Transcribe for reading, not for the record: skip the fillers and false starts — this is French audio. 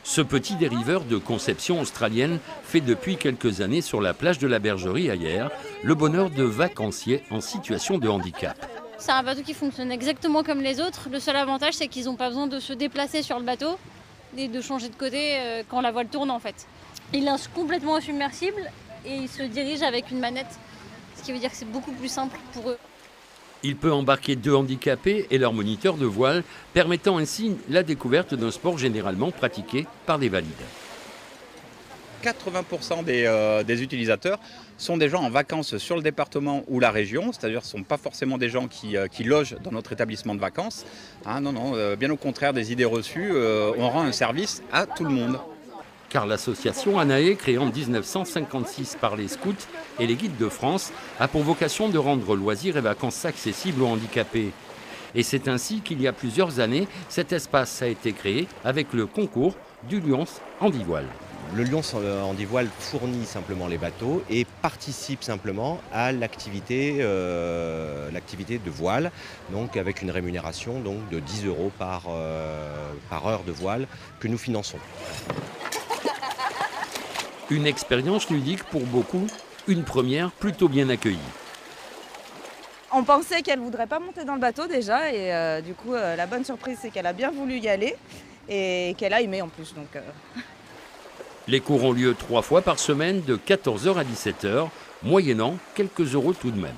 Ce petit dériveur de conception australienne fait depuis quelques années sur la plage de la Bergerie à Hyères le bonheur de vacanciers en situation de handicap. C'est un bateau qui fonctionne exactement comme les autres. Le seul avantage, c'est qu'ils n'ont pas besoin de se déplacer sur le bateau et de changer de côté quand la voile tourne en fait. Il est complètement submersible et il se dirige avec une manette, ce qui veut dire que c'est beaucoup plus simple pour eux. Il peut embarquer 2 handicapés et leur moniteur de voile, permettant ainsi la découverte d'un sport généralement pratiqué par des valides. 80% des utilisateurs sont des gens en vacances sur le département ou la région, c'est-à-dire ce ne sont pas forcément des gens qui logent dans notre établissement de vacances. Bien au contraire des idées reçues, on rend un service à tout le monde. Car l'association ANAE, créée en 1956 par les scouts et les guides de France, a pour vocation de rendre loisirs et vacances accessibles aux handicapés. Et c'est ainsi qu'il y a plusieurs années, cet espace a été créé avec le concours du Lions Handivoile. Le Lions Handivoile fournit simplement les bateaux et participe simplement à l'activité de voile, donc avec une rémunération donc, de 10 € par heure de voile que nous finançons. Une expérience ludique pour beaucoup, une première plutôt bien accueillie. On pensait qu'elle ne voudrait pas monter dans le bateau déjà et du coup la bonne surprise c'est qu'elle a bien voulu y aller et qu'elle a aimé en plus. Les cours ont lieu 3 fois par semaine de 14h à 17h, moyennant quelques euros tout de même.